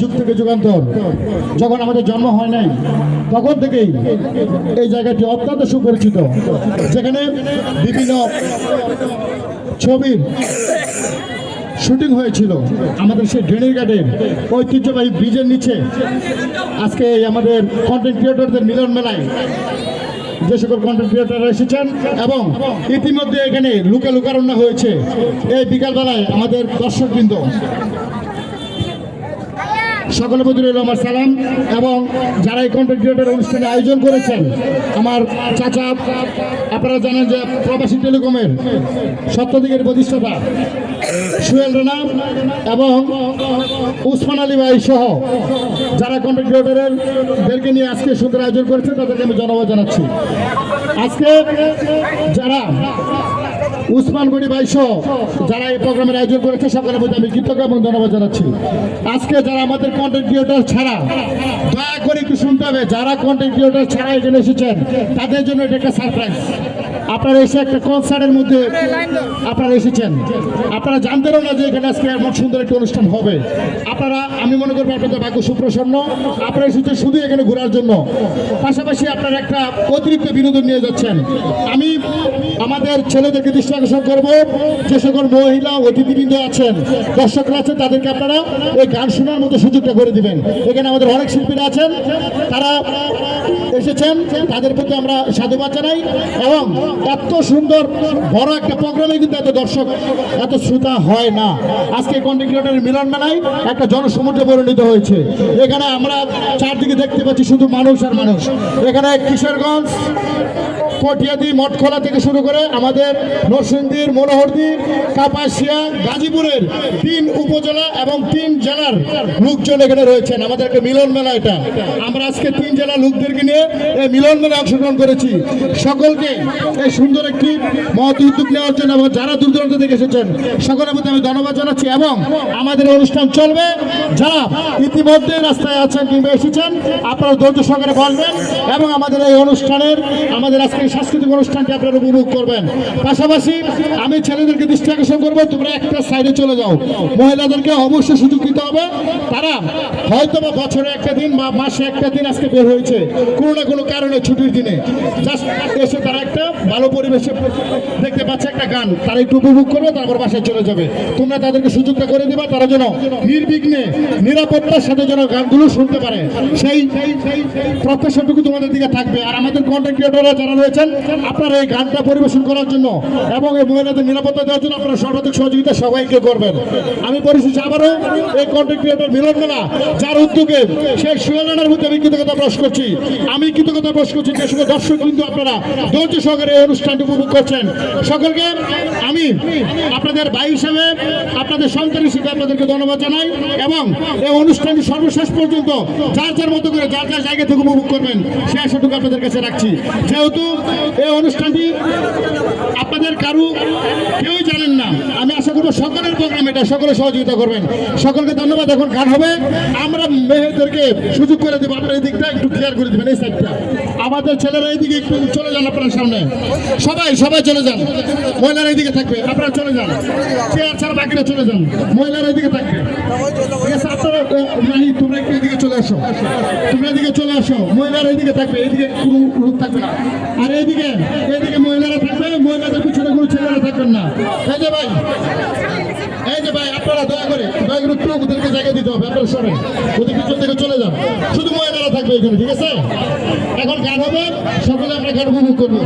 যুগ থেকে যুগান্তর, যখন আমাদের জন্ম হয় নাই তখন থেকেই এই জায়গাটি অত্যন্ত সুপরিচিত, যেখানে বিভিন্ন ছবির শুটিং হয়েছিল। আমাদের সেই ড্রেনের ঘাটের ঐতিহ্যবাহী ব্রিজের নিচে আজকে আমাদের কন্টেন্ট ক্রিয়েটরদের মিলন মেলায় যে সকল কন্টেন্ট ক্রিয়েটররা এসেছেন এবং ইতিমধ্যে এখানে লুকারণ্য হয়েছে। এই বিকালবেলায় আমাদের দর্শকবৃন্দ সকলের প্রতি রইল আমার সালাম, এবং যারা এই কন্টেন্ট ক্রিয়েটর অনুষ্ঠানে আয়োজন করেছেন, আমার চাচা, আপনারা জানেন যে প্রবাসী টেলিকমের সত্যদিকের প্রতিষ্ঠাতা সুহেল রানা এবং উসমান আলী ভাই সহ যারা কন্টেন্ট ক্রিয়েটরদেরকে নিয়ে আজকে সুন্দর আয়োজন করেছে, তাদেরকে আমি ধন্যবাদ জানাচ্ছি। আজকে যারা উসমান গনি ভাই সহ যারা এই প্রোগ্রামের আয়োজন করেছে, সকলের প্রতি আমি কৃতজ্ঞ এবং ধন্যবাদ জানাচ্ছি। আজকে যারা আমাদের কন্টেন্ট ক্রিয়েটর ছাড়া, দয়া করে একটু শুনতে হবে, যারা কন্টেন্ট ক্রিয়েটর ছাড়া এখানে এসেছেন তাদের জন্য এটা একটা সারপ্রাইজ। আপনারা এসে একটা কনসার্টের মধ্যে আপনারা এসেছেন, আপনারা জানতেনও না যে এখানে আজকে এমন সুন্দর একটা অনুষ্ঠান হবে। আপনারা, আমি মনে করবো আপনাদের ভাগ্য সুপ্রসন্ন, আপনারা এসেছেন শুধু এখানে ঘোরার জন্য, পাশাপাশি আপনারা একটা অতিরিক্ত বিনোদন নিয়ে যাচ্ছেন। আমি আমাদের ছেলেদেরকে দৃষ্টি আকর্ষণ করবো, যে সকল মহিলা অতিথিবৃন্দ আছেন, দর্শকরা আছেন, তাদেরকে আপনারা এই গান শোনার মতো সুযোগটা করে দিবেন। এখানে আমাদের অনেক শিল্পীরা আছেন, তারা এসেছেন, তাদের প্রতি আমরা সাধুবাদ জানাই। এবং এত সুন্দর বড় একটা প্রোগ্রামে কিন্তু এত দর্শক, এত শ্রোতা হয় না। আজকে কন্টেন্ট ক্রিয়েটরের মিলন মেলায় একটা জনসমুদ্রে পরিণত হয়েছে। এখানে আমরা চারদিকে দেখতে পাচ্ছি শুধু মানুষ আর মানুষ। এখানে কিশোরগঞ্জ, কটিয়াদি, মঠখোলা থেকে শুরু করে আমাদের নরসিংদীর, মনোহরদী, কাপাসিয়া, গাজীপুরের 3 উপজেলা এবং 3 জেলার লোকজন এখানে রয়েছেন। আমাদের একটা মিলন মেলা, এটা আমরা আজকে 3 জেলার লোকদেরকে নিয়ে এই মিলন মেলায় অংশগ্রহণ করেছি। সকলকে এই সুন্দর একটি মহৎ উদ্যোগ নেওয়ার জন্য এবং যারা দূর দূরান্ত থেকে এসেছেন সকলের প্রতি আমি ধন্যবাদ জানাচ্ছি। এবং আমাদের অনুষ্ঠান চলবে, যারা ইতিমধ্যে রাস্তায় আছেন কিংবা এসেছেন, আপনারা ধৈর্য সহকারে বসবেন এবং আমাদের এই অনুষ্ঠানের, আমাদের আজকে সাংস্কৃতিক অনুষ্ঠানটি আপনারা উপভোগ করবেন। পাশাপাশি আমি ছেলেদেরকে দৃষ্টি আকর্ষণ করবো, তোমরা একটা সাইডে চলে যাও। মহিলাদেরকে অবশ্যই সুযোগ দিতে হবে। তারা হয়তো বা বছরে একটা দিন বা মাসে একটা দিন আজকে বের হয়েছে কোনো না কোনো কারণে, ছুটির দিনে জাস্ট এসে তারা একটা ভালো পরিবেশে দেখতে পাচ্ছে একটা গান, তারা একটু উপভোগ করবে, তারপর বাসায় চলে যাবে। তোমরা তাদেরকে সুযোগটা করে দিবা, তারা যেন নির্বিঘ্নে নিরাপত্তার সাথে যেন গানগুলো শুনতে পারে, সেই প্রত্যাশাটুকু তোমাদের দিকে থাকবে। আর আমাদের কন্টেন্ট ক্রিয়েটররা যারা রয়েছেন, আপনারা এই গানটা পরিবেশন করার জন্য এবং এই মহিলাদের নিরাপত্তা দেওয়ার জন্য আপনারা সর্বাধিক সহযোগিতা সবাইকে করবেন। আমি পরিশেষে আবারও এই কন্টেন্ট ক্রিয়েটর মিলন মেলা যার উদ্যোগে সেই সুয়েলানার মধ্যে আমি কৃতজ্ঞতা প্রকাশ করছি। আমি কৃতজ্ঞতা প্রকাশ করছি যে সকল দর্শক কিন্তু আপনারা ধৈর্য সহকারে এই অনুষ্ঠানটি উপভোগ করছেন। সকলকে আমি আপনাদের ভাই হিসেবে, আপনাদের সন্তান হিসেবে আপনাদেরকে ধন্যবাদ জানাই। এবং এই অনুষ্ঠানটি সর্বশেষ পর্যন্ত যার যার মতো করে যার যার জায়গা থেকে উপভোগ করবেন, সে আশাটুকু আপনাদের কাছে রাখছি। যেহেতু এই অনুষ্ঠানটি আপনাদের কেউই জানেন না, আমি আশা করবো সকলের প্রোগ্রাম এটা, সকলে সহযোগিতা করবেন। সকলকে ধন্যবাদ। এখন গান হবে, আমরা মেয়েদেরকে সুযোগ করে দেবো, আপনারা এই দিকটা একটু ক্লিয়ার করে দেবেন, এই সাইডটা। আমাদের ছেলেরা এইদিকে একটু চলে যান, আপনার সামনে সবাই চলে যান। মহিলারা এইদিকে থাকবে, আপনারা চলে যান, চেয়ার ছাড়া বাকিরা চলে যান, মহিলারা এইদিকে থাকবে। আপনারা তোমরা একটু এদিকে চলে আসো, তোমরা এদিকে চলে আসো, মহিলারা এইদিকে থাকবে, এইদিকে কোনো লোক থাকবে না। আর এইদিকে মহিলারা থাকবে, মহিলাদের পিছনে কোনো ছেলেরা থাকবেন না। এই যে ভাই আপনারা দয়া করে একটু ওদেরকে জায়গা দিতে হবে, আপনারা সবাই ওদের পিছন থেকে চলে যান, শুধু মহিলারা থাকবে এখানে, ঠিক আছে? এখন গান হবে, সকলে আমরা গান উপভোগ করবো।